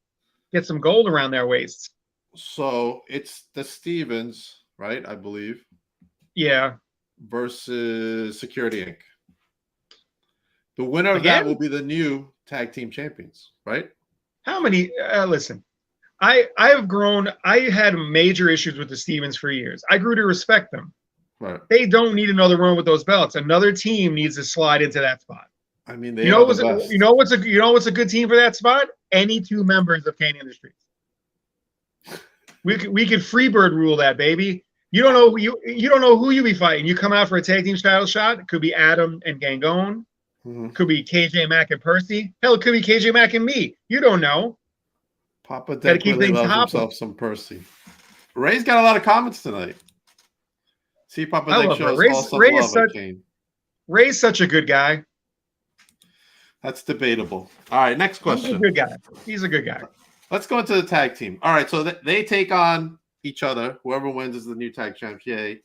B: get some gold around their waists.
A: So it's the Stevens, right? I believe.
B: Yeah.
A: Versus Security Inc. The winner of that will be the new tag team champions, right?
B: How many? Listen, I have grown. I had major issues with the Stevens for years. I grew to respect them.
A: Right.
B: They don't need another run with those belts. Another team needs to slide into that spot.
A: I mean, they are the best.
B: You know what's a good team for that spot? Any two members of Kane Industries. We could Freebird rule that, baby. You don't know who you be fighting. You come out for a tag team title shot. It could be Adam and Gangone. Could be KJ Mack and Percy. Hell, it could be KJ Mack and me. You don't know.
A: Papa Deck really loves himself some Percy. Ray's got a lot of comments tonight. See, Papa Deck shows also love at Kane.
B: Ray's such a good guy.
A: That's debatable. All right, next question.
B: He's a good guy. He's a good guy.
A: Let's go into the tag team. All right, so they take on each other. Whoever wins is the new tag champs. Yay.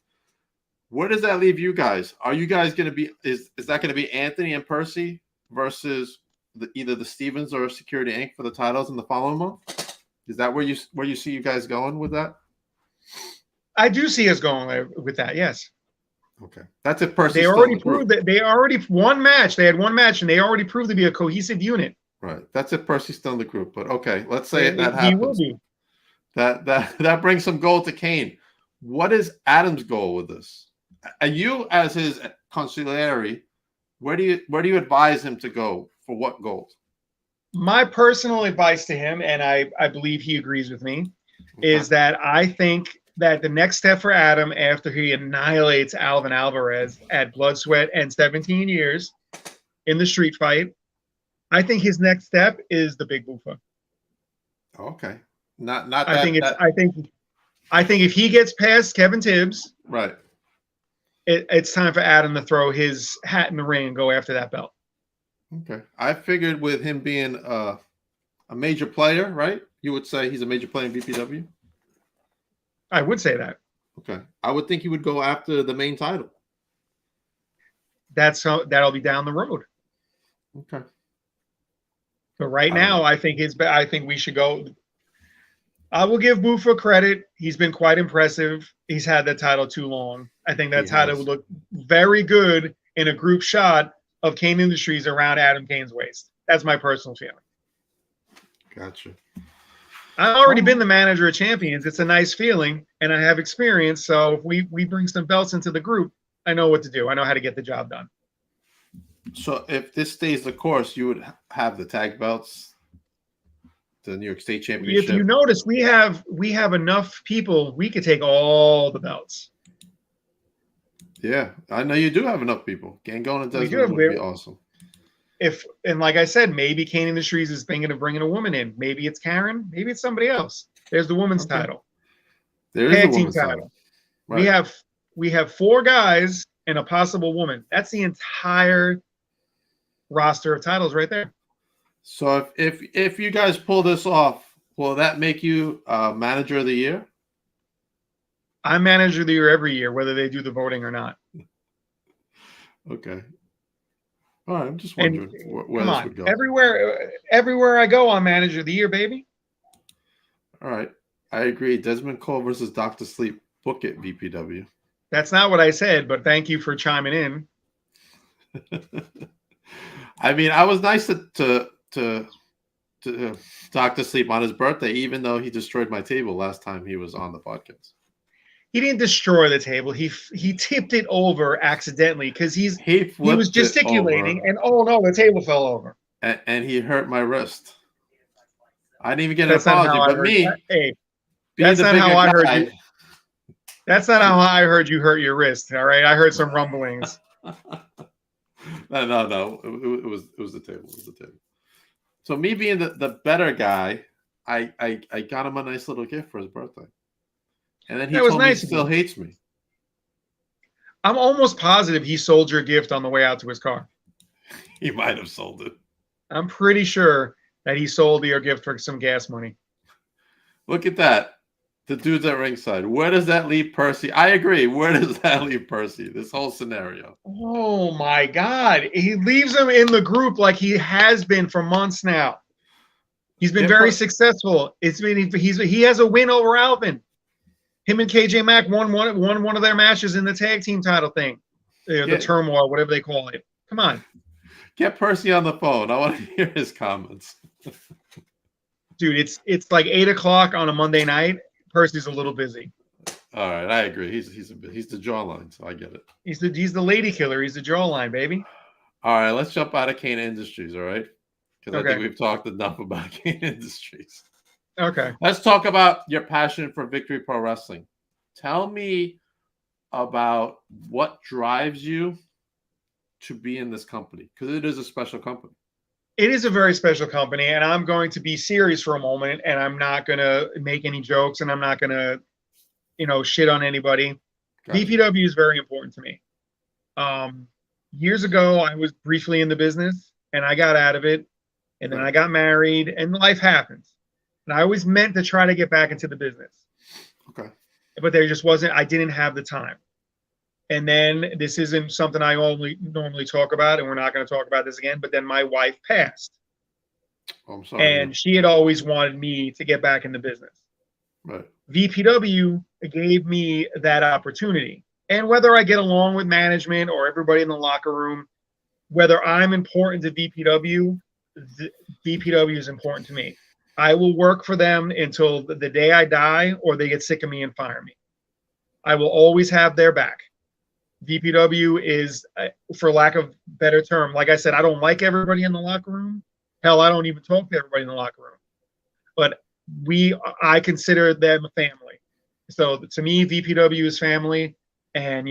A: Where does that leave you guys? Are you guys going to be is that going to be Anthony and Percy versus either the Stevens or Security Inc. for the titles in the following month? Is that where you see you guys going with that?
B: I do see us going with that. Yes.
A: Okay, that's if Percy.
B: They already proved that they already one match. They had one match, and they already proved to be a cohesive unit.
A: Right. That's if Percy's still in the group. But okay, let's say that happens.
B: He will be.
A: That brings some gold to Kane. What is Adam's goal with this? And you, as his consigliere, where do you advise him to go for what gold?
B: My personal advice to him, and I believe he agrees with me, is that I think that the next step for Adam after he annihilates Alvin Alvarez at Blood, Sweat, and 17 years in the street fight, I think his next step is the Big Bufa.
A: Okay. Not that,
B: I think if he gets past Kevin Tibbs,
A: right,
B: it's time for Adam to throw his hat in the ring and go after that belt.
A: Okay. I figured with him being a major player, right? You would say he's a major player in VPW?
B: I would say that.
A: Okay. I would think he would go after the main title.
B: That'll be down the road.
A: Okay.
B: But right now, I think we should go. I will give Bufa credit. He's been quite impressive. He's had that title too long. I think that title would look very good in a group shot of Kane Industries around Adam Kane's waist. That's my personal feeling.
A: Gotcha.
B: I've already been the manager of champions. It's a nice feeling, and I have experience. So if we bring some belts into the group, I know what to do. I know how to get the job done.
A: So if this stays the course, you would have the tag belts, the New York State Championship.
B: If you notice, we have enough people. We could take all the belts.
A: Yeah, I know you do have enough people. Gangone and Desmond would be awesome.
B: And like I said, maybe Kane Industries is thinking of bringing a woman in. Maybe it's Karen. Maybe it's somebody else. There's the women's title.
A: There is a women's title.
B: Right. We have 4 guys and a possible woman. That's the entire roster of titles right there.
A: So if you guys pull this off, will that make you manager of the year?
B: I'm manager of the year every year, whether they do the voting or not.
A: Okay. All right. I'm just wondering where this would go.
B: Everywhere I go, I'm manager of the year, baby.
A: All right. I agree. Desmond Cole versus Dr. Sleep. Book it, VPW.
B: That's not what I said, but thank you for chiming in.
A: I mean, I was nice to Dr. Sleep on his birthday, even though he destroyed my table last time he was on the podcast.
B: He didn't destroy the table. He tipped it over accidentally because he was gesticulating, and oh no, the table fell over.
A: And he hurt my wrist. I didn't even get an apology, but me.
B: That's not how I heard you. That's not how I heard you hurt your wrist. All right, I heard some rumblings.
A: No. It was the table. It was the table. So me being the better guy, I got him a nice little gift for his birthday. And then he told me he still hates me.
B: I'm almost positive he sold your gift on the way out to his car.
A: He might have sold it.
B: I'm pretty sure that he sold your gift for some gas money.
A: Look at that. The dudes at ringside. Where does that leave Percy? I agree. Where does that leave Percy? This whole scenario.
B: Oh my God. He leaves him in the group like he has been for months now. He's been very successful. He has a win over Alvin. Him and KJ Mack won one of their matches in the tag team title thing. The turmoil, whatever they call it. Come on.
A: Get Percy on the phone. I want to hear his comments.
B: Dude, it's like 8 o'clock on a Monday night. Percy's a little busy.
A: All right, I agree. He's the jawline, so I get it.
B: He's the lady killer. He's the jawline, baby.
A: All right, let's jump out of Kane Industries, all right? Because I think we've talked enough about Kane Industries.
B: Okay.
A: Let's talk about your passion for Victory Pro Wrestling. Tell me about what drives you to be in this company, because it is a special company.
B: It is a very special company, and I'm going to be serious for a moment, and I'm not going to make any jokes, and I'm not going to, shit on anybody. Gotcha. VPW is very important to me. Years ago, I was briefly in the business, and I got out of it, and then I got married, and life happens. And I always meant to try to get back into the business.
A: Okay.
B: But there just wasn't, I didn't have the time. And then this isn't something I normally talk about, and we're not going to talk about this again, but then my wife passed.
A: Oh, I'm sorry.
B: And she had always wanted me to get back in the business.
A: Right.
B: VPW gave me that opportunity. And whether I get along with management or everybody in the locker room, whether I'm important to VPW, VPW is important to me. I will work for them until the day I die or they get sick of me and fire me. I will always have their back. VPW is, for lack of better term, like I said, I don't like everybody in the locker room. Hell, I don't even talk to everybody in the locker room. But I consider them a family. So to me, VPW is family. And,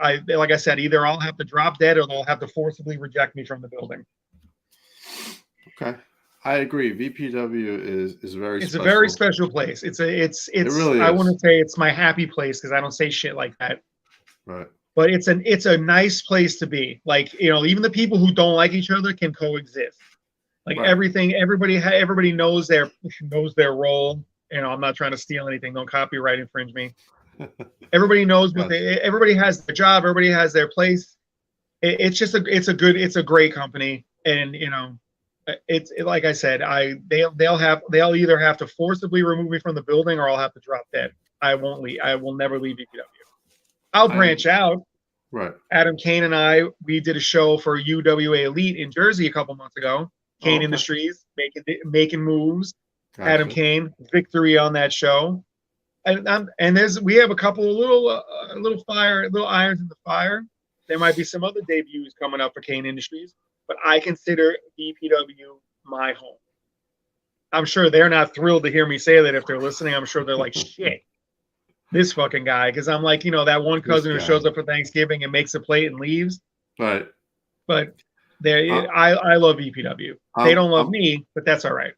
B: like I said, either I'll have to drop dead or they'll have to forcibly reject me from the building.
A: Okay. I agree. VPW is very
B: It's
A: special.
B: a very special place. It really is. I wouldn't say it's my happy place because I don't say shit like that.
A: Right.
B: But it's a nice place to be. Like, even the people who don't like each other can coexist. Like right. Everybody knows their role. I'm not trying to steal anything. Don't copyright infringe me. Everybody knows everybody has their job. Everybody has their place. It's a great company. And, it's like I said, they'll either have to forcibly remove me from the building or I'll have to drop dead. I won't leave. I will never leave VPW. I'll branch out.
A: Right.
B: Adam Kane and we did a show for UWA Elite in Jersey a couple months ago. Kane Industries making moves. Gotcha. Adam Kane, victory on that show. And we have a couple of little irons in the fire. There might be some other debuts coming up for Kane Industries, but I consider VPW my home. I'm sure they're not thrilled to hear me say that if they're listening. I'm sure they're like, shit, this fucking guy. Because I'm like, that one cousin who shows up for Thanksgiving and makes a plate and leaves.
A: Right.
B: But I love VPW. They don't love me, but that's all right.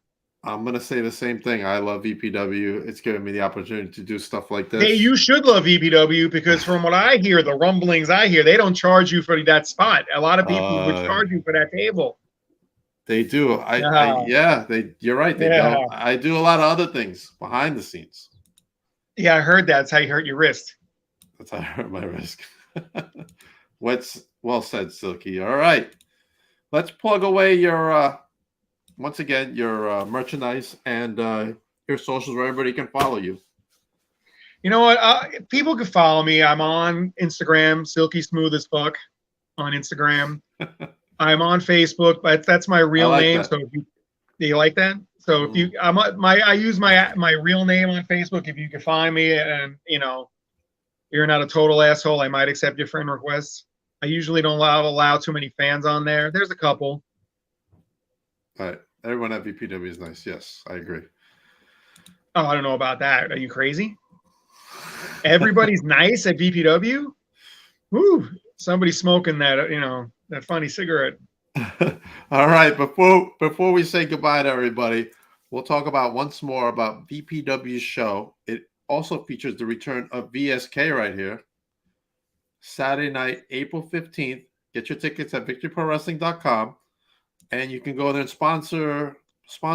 A: I'm going to say the same thing. I love VPW. It's given me the opportunity to do stuff like this.
B: Hey, you should love VPW because from what I hear, the rumblings I hear, they don't charge you for that spot. A lot of people would charge you for that table.
A: They do. You're right. They don't. I do a lot of other things behind the scenes.
B: Yeah, I heard that. That's how you hurt your wrist.
A: That's how I hurt my wrist. Well said, Silky. All right. Let's plug away your once again, your merchandise and your socials where everybody can follow you.
B: You know what? People can follow me. I'm on Instagram, Silky Smooth as Fuck on Instagram. I'm on Facebook, but that's my real name. That. So do you like that? So if I use my real name on Facebook. If you can find me and you're not a total asshole, I might accept your friend requests. I usually don't allow too many fans on there. There's a couple.
A: All right. Everyone at VPW is nice. Yes, I agree.
B: Oh, I don't know about that. Are you crazy? Everybody's nice at VPW? Woo! Somebody's smoking that, that funny cigarette.
A: All right. Before we say goodbye to everybody, we'll talk about once more about VPW's show. It also features the return of VSK right here. Saturday night, April 15th. Get your tickets at victoryprowrestling.com. And you can go there and sponsor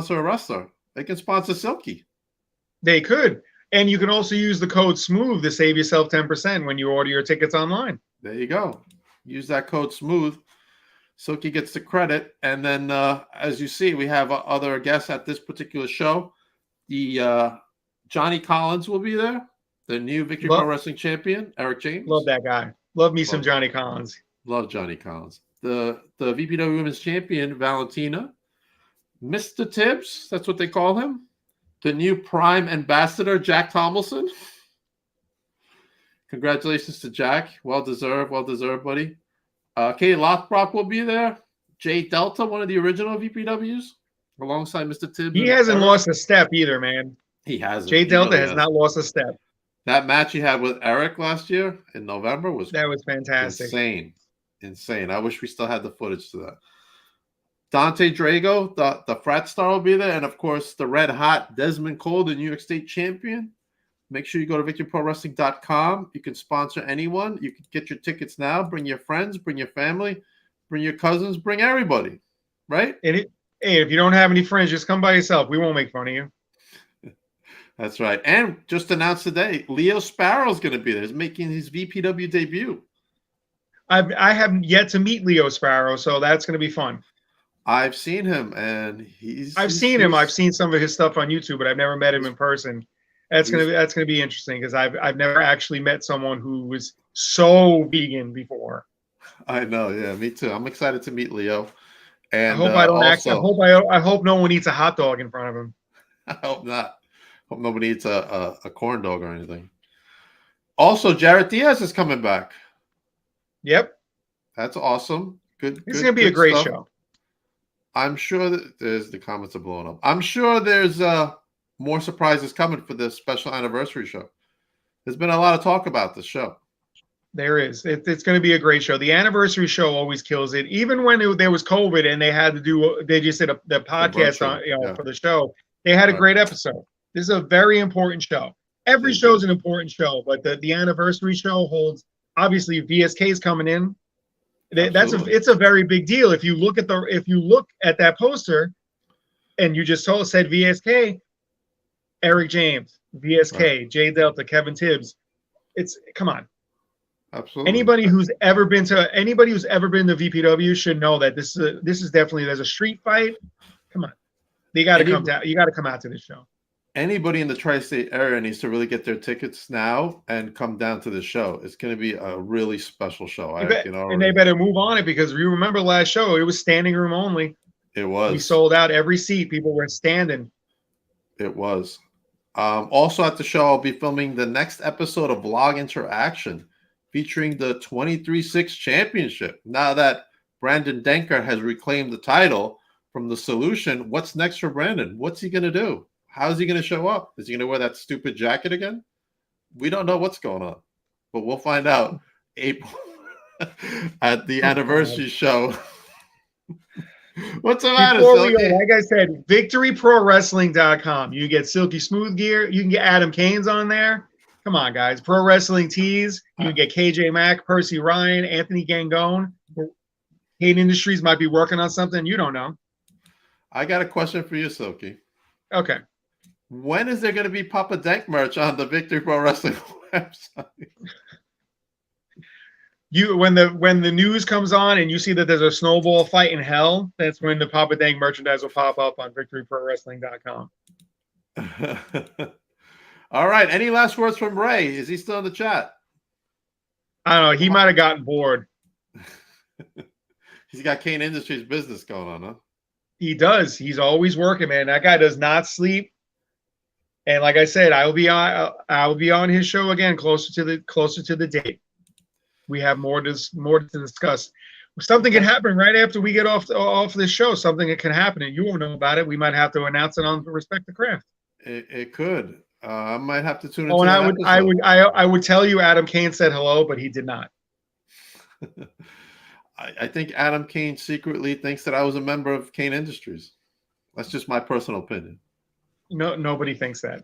A: a wrestler. They can sponsor Silky.
B: They could. And you can also use the code SMOOTH to save yourself 10% when you order your tickets online.
A: There you go. Use that code SMOOTH. Silky gets the credit. And then, as you see, we have other guests at this particular show. The Johnny Collins will be there, the new Victory Pro Wrestling champion, Eric James.
B: Love that guy. Love me some Johnny Collins.
A: Love Johnny Collins. The VPW Women's Champion, Valentina. Mr. Tibbs, that's what they call him. The new Prime Ambassador, Jack Tomlinson. Congratulations to Jack. Well deserved, buddy. Katie Lothbrock will be there. Jay Delta, one of the original VPWs, alongside Mr. Tibbs.
B: He hasn't lost a step either, man.
A: He hasn't.
B: Jay Delta has not lost a step.
A: That match he had with Eric last year in November was
B: fantastic.
A: Insane. I wish we still had the footage to that. Dante Drago, the frat star, will be there. And, of course, the red hot Desmond Cole, the New York State champion. Make sure you go to victoryprowrestling.com. You can sponsor anyone. You can get your tickets now. Bring your friends, bring your family, bring your cousins, bring everybody, right?
B: Hey, if you don't have any friends, just come by yourself. We won't make fun of you.
A: That's right. And just announced today, Leo Sparrow's going to be there. He's making his VPW debut.
B: I haven't yet to meet Leo Sparrow, so that's going to be fun.
A: I've seen him, and
B: I've seen him. I've seen some of his stuff on YouTube, but I've never met him in person. That's gonna be interesting because I've never actually met someone who was so vegan before.
A: I know, yeah, me too. I'm excited to meet Leo. And
B: I hope I hope no one eats a hot dog in front of him.
A: I hope not. Hope nobody eats a corn dog or anything. Also, Jarrett Diaz is coming back.
B: Yep,
A: that's awesome. Good.
B: It's gonna be a great show.
A: I'm sure that the comments are blowing up. I'm sure there's more surprises coming for this special anniversary show. There's been a lot of talk about this show.
B: There is. It's going to be a great show. The anniversary show always kills it. Even when there was COVID and they just did the podcast on for the show. They had a great episode. This is a very important show. Every show is an important show, but the anniversary show holds. Obviously, VSK is coming in. It's a very big deal. If you look at that poster, and you just said VSK, Eric James, VSK, Jay Delta, Kevin Tibbs. Come on.
A: Absolutely.
B: Anybody who's ever been to VPW should know that this is definitely, there's a street fight. Come on, they got to come down. You got to come out to this show.
A: Anybody in the tri-state area needs to really get their tickets now and come down to the show. It's going to be a really special show. And
B: they better move on it because you remember last show, it was standing room only.
A: It was.
B: We sold out every seat. People were standing.
A: It was. Also at the show, I'll be filming the next episode of Vlog Interaction featuring the 23-6 championship. Now that Brandon Denker has reclaimed the title from The Solution, what's next for Brandon? What's he going to do? How's he going to show up? Is he going to wear that stupid jacket again? We don't know what's going on, but we'll find out April at the anniversary show. What's the matter, Silky?
B: Like I said, victoryprowrestling.com. You get Silky Smooth gear. You can get Adam Canes on there. Come on, guys. Pro Wrestling Tees. You can get KJ Mack, Percy Ryan, Anthony Gangone. Kane Industries might be working on something. You don't know.
A: I got a question for you, Silky.
B: Okay.
A: When is there going to be Papa Dank merch on the Victory Pro Wrestling website?
B: When the news comes on and you see that there's a snowball fight in hell, that's when the Papa Dank merchandise will pop up on victoryprowrestling.com.
A: All right. Any last words from Ray? Is he still in the chat?
B: I don't know. He might have gotten bored.
A: He's got Kane Industries business going on, huh?
B: He does. He's always working, man. That guy does not sleep. And like I said, I will be on his show again closer to the date. We have more to discuss. Something can happen right after we get off this show. Something that can happen, and you won't know about it. We might have to announce it on Respect the Craft.
A: It could. I might have to tune into.
B: Oh, and I would tell you Adam Kane said hello, but he did not.
A: I think Adam Kane secretly thinks that I was a member of Kane Industries. That's just my personal opinion.
B: No, nobody thinks that.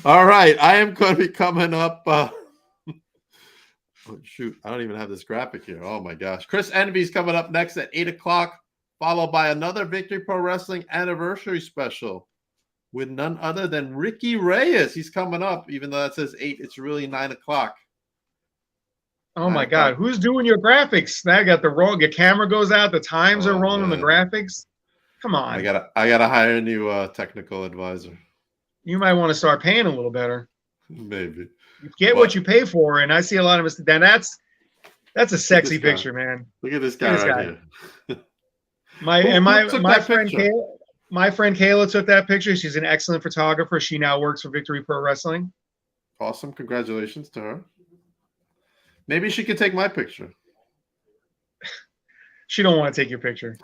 A: All right, I am going to be coming up. Oh, shoot, I don't even have this graphic here. Oh my gosh, Chris Envy's coming up next at 8 o'clock, followed by another Victory Pro Wrestling anniversary special with none other than Ricky Reyes. He's coming up, even though that says 8, it's really 9 o'clock.
B: Oh my God, who's doing your graphics? Now I got the wrong. Your camera goes out. The times are wrong on the graphics. Come on.
A: I gotta hire a new technical advisor.
B: You might want to start paying a little better.
A: Maybe.
B: You get what you pay for, and I see a lot of us. Then that's a sexy picture, man.
A: Look at this guy here.
B: My friend Kayla took that picture. She's an excellent photographer. She now works for Victory Pro Wrestling.
A: Awesome. Congratulations to her. Maybe she could take my picture.
B: She don't want to take your picture.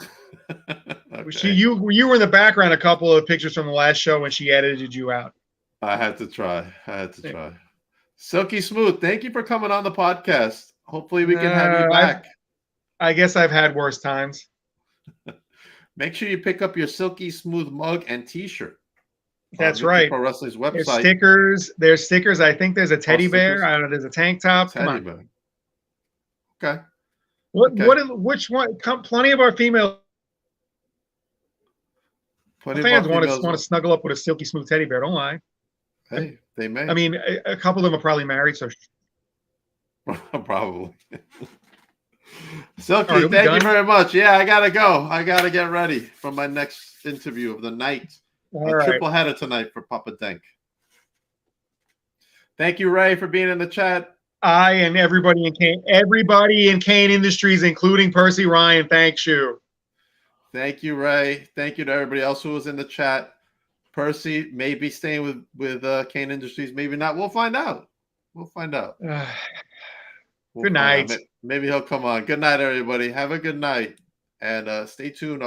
A: Okay.
B: You were in the background a couple of pictures from the last show when she edited you out.
A: I had to try. Silky Smooth, thank you for coming on the podcast. Hopefully we can have you back.
B: I guess I've had worse times.
A: Make sure you pick up your Silky Smooth mug and T-shirt.
B: That's right.
A: Pro Wrestling's website.
B: There's stickers. I think there's a teddy bear. I don't know. There's a tank top. Come on.
A: Bear. Okay.
B: Which one? Plenty of our female fans want to snuggle up with a Silky Smooth teddy bear. Don't lie.
A: Hey, they may.
B: I mean, a couple of them are probably married, so
A: probably. Silky, thank you very much. Yeah, I gotta go. I gotta get ready for my next interview of the night. Triple header tonight for Papa Denk. Thank you, Ray, for being in the chat.
B: I and everybody in Kane Industries, including Percy Ryan, thanks you.
A: Thank you, Ray. Thank you to everybody else who was in the chat. Percy may be staying with Kane Industries, maybe not. We'll find out.
B: Good night.
A: Maybe he'll come on. Good night, everybody. Have a good night, and stay tuned.